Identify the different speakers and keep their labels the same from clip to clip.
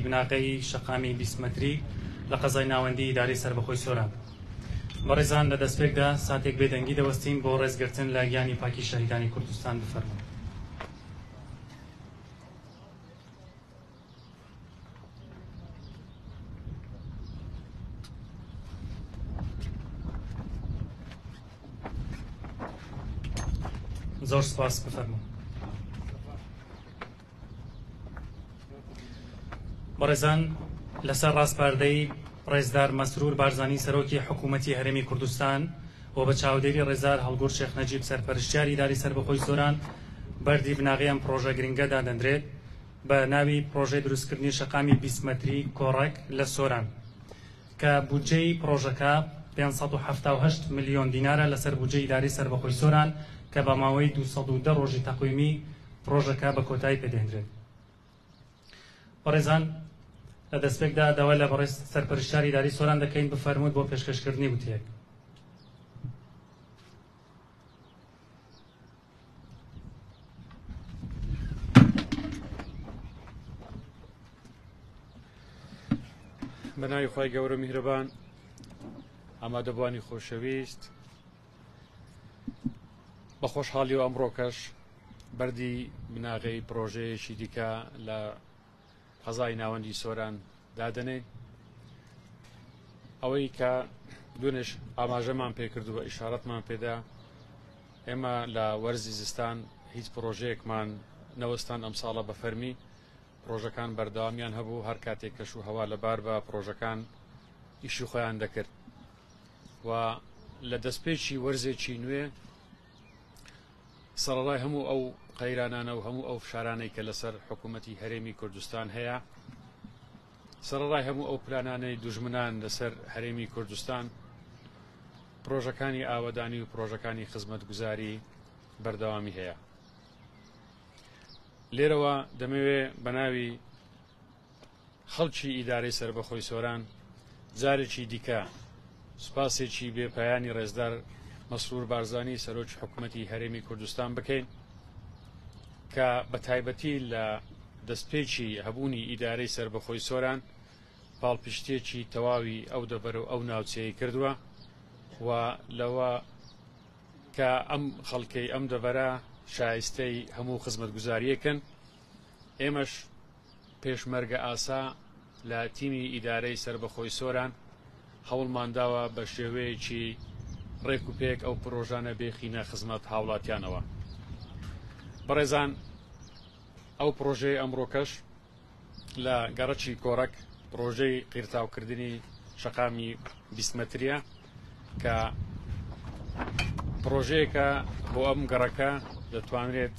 Speaker 1: بناقەی شەقامی 20 مەتری لە قەزای ناوەندی ئیداری سەربەخۆی سۆران. بەڕێزان لە دەستپێکدا ساتێک بێدەنگی دەوەستین بۆ ڕێزگرتن لە گیانی پاکی شەهیدانی کوردستان بفەرمون. زۆر سپاس بفەرمون. بەڕێزان لەسەر ڕاستپاردەی ڕێزدار مەسرور بارزانی سەرۆکی حکوومەتی هەرێمی کوردستان و بە چاودێری ڕێزدار هەڵگور شێخ نەجیب سەرپەرشتیاری ئیداری سەربەخۆی سۆران بەردی بناغیان پرۆژە گرنگەدا دەندرێت بە ناوی پرۆژەی دروستکردنی شەقامی 20 مەتری کۆڕەک لە سۆران کە بودجەی پرۆژەکە 578 ملیۆن دینارە لەسەر بودجەی ئیداری سەربەخۆی سۆران کە بە ماوەی 210 ڕۆژی تەقویمی پرۆژەکە بە کۆتایی پێدەهێنرێت. بەڕێزان لە دەستپێکدا داوا لە بەڕێز سەرپەرشتیاری ئیداری سۆران دەکەین بفەرمووت بۆ پێشکەشکردنی وتەیەک.
Speaker 2: بەناوی خی گەورە میهرەبان، ئامادەبوانی خۆشەویست، بە خۆشحاڵی و ئەمڕۆکەش بەردی بناغەی پرۆژەیەکی دیکە لە قەزای ناوەندی سۆران دادنێ، ئەوەی کە دوێنێش ئاماژەمان پێکردو بە ئیشارەتمان پێدا. ئێمە لە وەرزی زستان هیچ پرۆژەیەکمان نەوەستان ئەم ساڵە بە فەرمی، پرۆژەکان بەردەوامیان هەبوو، هەر کاتێک کەش و هەوا لەبار بە پرۆژەکان ئیشی خۆیان دەکرد و لە دەستپێکی وەرزێکی نوێ سەرەڕای هەموو ئەو قەیرانانە و هەموو ئەو فشارانەی کە لەسەر حکوومەتی هەرێمی کوردستان هەیە، سەرەڕای هەموو ئەو پلانانەی دوژمنان لەسەر هەرێمی کوردستان، پرۆژەکانی ئاوەدانی و پرۆژەکانی خزمەتگوزاری بەردەوامی هەیە. لێرەوە دەمەوێت بە ناوی خەڵکی ئیدارەی سەربەخۆی سۆران جارێکی دیکە سوپاسێکی بێپایانی ڕێزدار مەسرور بارزانی سەرۆکی حکوومەتی هەرێمی کوردستان بکەین کە بە تایبەتی لە دەستپێکی هەبوونی ئیدارەی سەربەخۆی سۆران پاڵپشتێکی تەواوی ئەو دەبەر و ئەو ناوچەیە کردووە و لەوە کە ئەم خەڵکەی ئەم دەبەرە شایستەی هەموو خزمەتگوزاریەکەن. ئێمەش پێشمەرگە ئاسا لە تیمی ئیدارەی سەربەخۆی سۆران هەوڵمانداوە بە شێوەیەکی ڕێک و پێک ئەو پرۆژانە بێخینە خزمەت هاوڵاتیانەوە. بەڕێزان ئەو پرۆژەی ئەمڕۆکەش لە گەڕەکی کۆڕەک پرۆژەی قیرتاوکردنی شەقامی 20 مەتریە کە پرۆژەیەکە بۆ ئەم گەڕەکە دەتوانرێت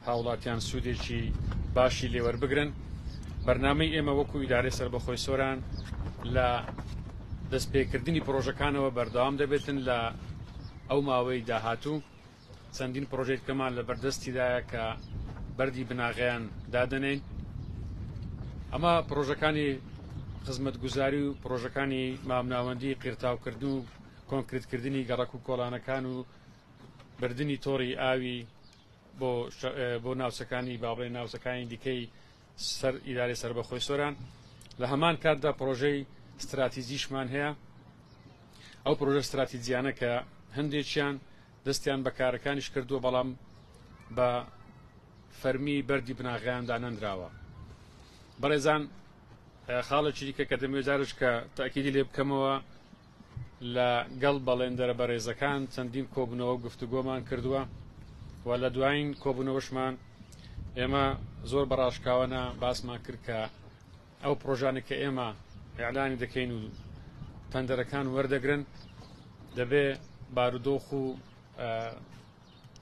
Speaker 2: هاوڵاتیان سوودێکی باشی لێوەربگرن. بەرنامەی ئێمە وەکو ئیدارەی سەربەخۆی سۆران لە دەستپێکردنی پرۆژەکانەوە بەردەوام دەبێتن لە ئەو ماوەی داهاتوو. چەندین پرۆژەی کەمان لە بەردەستیدایە کە بەردی بناغیان دادنێن. ئەمە پرۆژەکانی خزمەتگوزاری و پرۆژەکانی مامناوەندی قیرتاوکردن و کۆنکرێتکردنی گەڕەک و کۆڵانەکان و بردننی تۆڕی ئاوی بۆ ناوچەکانی باڵێ ناوچەکانی دیکەی سەر ئیدارەی سەربەخۆی سۆران. لە هەمان کاتدا پرۆژەی استراتیجیشمان هەیە، ئەو پرۆژە استراتیجیانە کە هەندێکیان دەستیان بە کارەکانیش کردووە بەڵام بە فەرمی بەردی بناغیان دانەندراوە. بەڕێزان خاڵێکی دیکە کە دەمەوێت جارش کە تاکیدی لێ بکەمەوە لە گەڵ بەڵێندەرە بەڕێزەکان چەندین کۆبوونەوە و گفتوگۆمان کردووە و لە دوایین کۆبوونەوەشمان ئێمە زۆر بەڕاشکاوانە باسمان کرد کە ئەو پرۆژانێک کە ئێمە ئیعلانی دەکەین و تەندەرەکان وەردەگرن دەبێ بارودۆخ و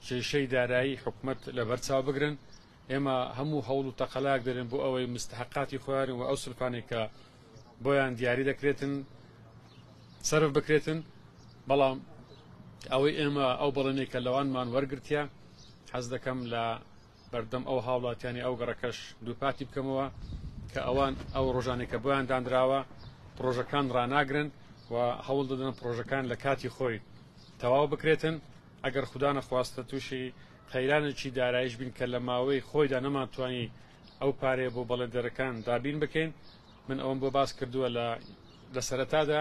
Speaker 2: کێشەی دارایی حکوومەت لە بەرچاو بگرن. ئێمە هەموو هەوڵ و تەقەلاک دەرێن بۆ ئەوەی مستحقاتی خۆیان و ئەو سلفانێک کە بۆیان دیاری دەکرێتن سەرف بکرێتن، بەڵام ئەوەی ئێمە ئەو بەڵێنێک کە لەوانمان وەرگرتیا حەز دەکەم لە بەردەم ئەو هاوڵاتیانی ئەو گەڕەکەش دووپاتی بکەمەوە کە ئەوان ئەو ڕۆژانێک کە بۆیان دانراوە پرۆژەکان ڕناگرن و هەوڵ دەدەن پرۆژەکان لە کاتی خۆی تەواو بکرێتن. ئەگەر خوددا نەخواستە تووشی قەیرانێکی دارایش بین کە لە ماوەی خۆیدا نەماتوانی ئەو پارێ بۆ بەڵێندەرەکان دابین بکەین من ئەوم بۆ باس کردووە لە سەرەتادا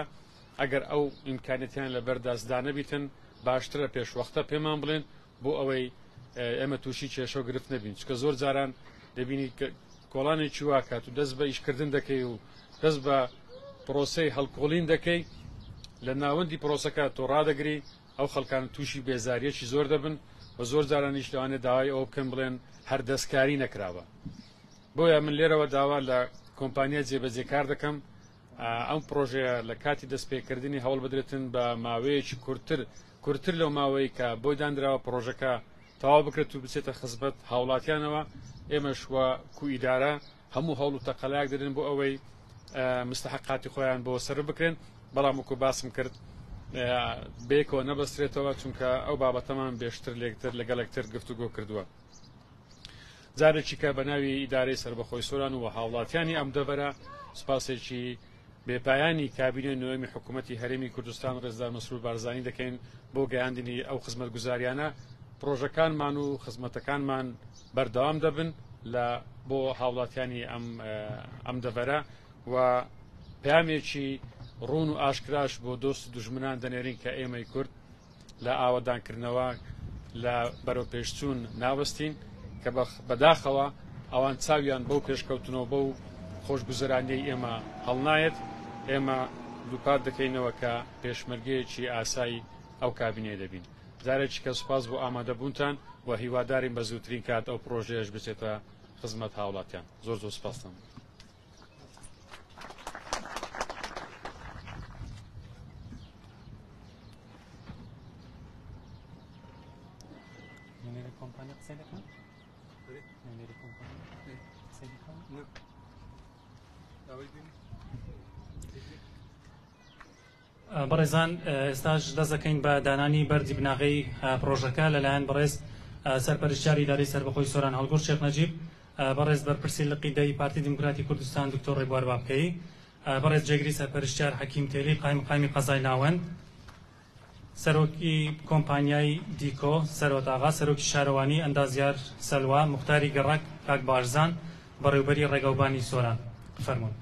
Speaker 2: ئەگەر ئەو ئیمکانەتیان لە بەردەستدانە بیتن باشترە پێشوەختە پێمان بڵێن بۆ ئەوەی ئێمە تووشی کێشە و گرفت نەبین چکە زۆر جاران دەبینی کۆڵانێکی واکات و دەست بە ئیشکردن دەکەی و دەست بە پرۆسەی هەڵکۆڵین دەکەی لە ناوەندی پرۆسەکە تۆ ڕادەگری ئەو خەڵکان تووشی بێزاریەکی زۆر دەبن و زۆر جارانیش لەوانێت داوای ئەوە بکەن بڵێن هەر دەستکاری نەکراوە بۆیە من لێرەوە داوا لە کۆمپانیا جێبەجێکار دەکەم ئەم پرۆژەیە لە کاتی دەستپێکردنی هەوڵ بدرێتن بە ماوەیەکی کورتتر لەو ماوەی کە بۆی دانراوە پرۆژەکە تەواو بکرێت و بچێتە خزمەت هاوڵاتیانەوە ئێمەش وە کوئیدارە هەموو هەوڵ و تەقەلایەک دەدەن بۆ ئەوەی مستحقاتی خۆیان بۆ سەر بکرێن بەڵام وەکو باسم کرد بێکەوە نەبەسترێتەوە چونکە ئەو بابەتەمان بێشتر لێکتر لەگەڵێکتر گفتوگۆ کردووە جارێکی کە بە ناوی ئیدارەی سەربەخۆی سۆران و هاوڵاتیانی ئەم دەبەرە سوپاسێکی بێپایانی کابینە نوێمی حکوومەتی هەرێمی کوردستان ڕێزدار مەسرور بارزانی دەکەین بۆ گەیاندنی ئەو خزمەت گوزاریانە پرۆژەکانمان و خزمەتەکانمان بەردەوام دەبن لە بۆ هاوڵاتیانی ئەم دەبەرە و پامێکی ڕوون و ئاشکراش بۆ دۆست و دوژمنان دەنێرین کە ئێمەی کورد لە ئاوەدانکردنەوە لە بەرەو پێشچوون ناوەستین کە بەداخەوە ئەوان چاویان بەو پێشکەوتنەوە بەو خۆشگوزەرانیەی ئێمە هەڵنایەت ئێمە دووپات دەکەینەوە کە پێشمەرگەیەکی ئاسایی ئەو کابینێ دەبین جارێکی کە سوپاس بۆ ئامادەبوونتان و هیوادارین بە زووترین کات ئەو پرۆژەیەش بچێتە خزمەت هاوڵاتیان زۆر زۆر سوپاسم
Speaker 1: بەڕێزان ئێستاش دەست دەکەین بە دانانی بەردی بناغەی پرۆژەکە لەلایەن بەڕێز سەرپەرشتیاری ئیدارەی سەربەخۆی سۆران هەڵگورد شێخ نەجیب بەڕێز بەرپرسی لقیدەی پارتی دموکراتی کوردستان دکتۆر ڕێبوار بابکەی بەڕێز جێگری سەرپەرشتیار حەکیم تێلی قایمی قەزای ناوەند سەرۆکی کۆمپانیای دیکۆ سەرۆتاغا سەرۆکی شارەوانی ئەندازیار سەلوا موختاری گەڕک کاک بارزان بەڕێوبەری ڕێگەوبانی سۆران فەرموون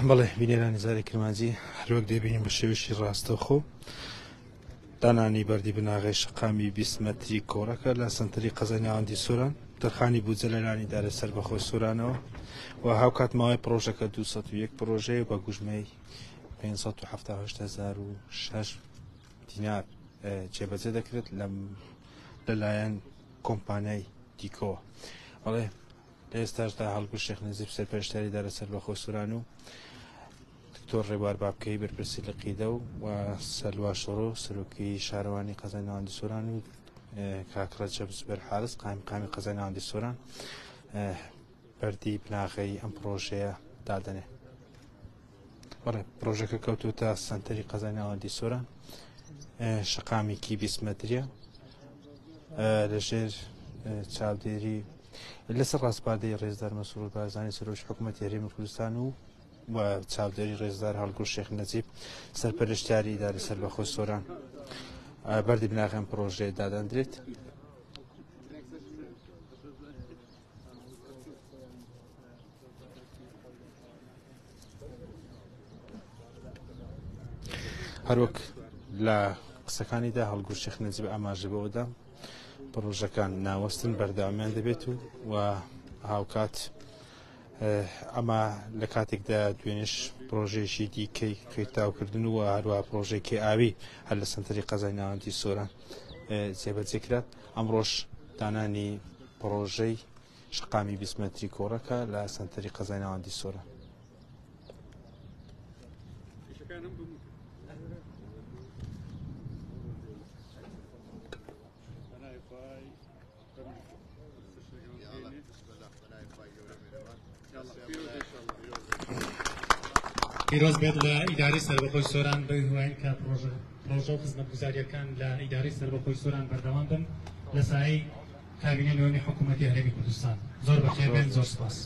Speaker 3: بەڵێ بینێرانی زاری کرمانجی هەروەک دەبینیم بە شێوشی ڕاستەوخۆ دانانی بەردی بناغی شقامی 20 مەتری کۆڕەکە لە سنتری قەزای ناوەندی سۆران دەرخانی بوو جەلەلانی دارە سەربەخۆی سۆرانەوە و هاوکات ماوەی پرۆژەکە 201 پرۆژەیە بە گوژمەی 576 دینار جێبەجێ دەکرێت لەلایەن کۆمپانیای دیکۆ بەڵێ لە ئێستاشدا هەڵگورد شێخ نەجیب سەرپەرشتیاری دارە سەربەخۆی سۆران و دکتۆر ڕێبوار بابکەی بەرپرسی لقیدە و سەلوا شڕۆ سەرۆکی شارەوانی قەزای ناوەندی سۆران و کاک ڕەجەب زوبەر حارس قایمقامی قەزای ناوەندی سۆران بەردی بناغەی ئەم پرۆژەیە دادەنێ بەڵێ پرۆژەکە کەوتوتە سەنتەری قەزای ناوەندی سۆران شقامێکی 20 مەتریە لەژێر چاودێری لەسەر ڕاستپاردەی ڕێزدار مەسرور بارزانی سەرۆکی حکوومەتی هەرێمی کوردستان و چاودێری ڕێزدار هەڵگورد شێخ نەجیب سەرپەرشتیاری ئیدارەی سەربەخۆی سۆران بەردی بناغی ئەم پرۆژەیە دادەنرێت هەروەک لە قسەکانیدا هەڵگورد شێخ نەجیب ئاماژە بەوەدا پرۆژەکان ناوەستن بەردەوامیان دەبێت و هاوکات ئەمە لە کاتێکدا دوێنێش پرۆژێکی دیکەی خێرتاوکردن و هەروە پرۆژێکی ئاوی هەر لە سنتەری قەزای ناوەندی سۆران جێبەجێکرات ئەمڕۆژ دانانی پرۆژەی شقامی 20 متری کۆڕەکە لە سنتەری قەزای ناوەندی سۆرە.
Speaker 1: پیرۆز بێت لە ئیداری سەربەخۆی سۆران بە هیوایین کە پرۆژە و خزمەتگوزاریەکان لە ئیداری سەربەخۆی سۆران بەردەوام بن لە سایەی کابینە نوێنی حکوومەتی هەرێمی کوردستان. زۆر بەخێر بێن، زۆر سوپاس.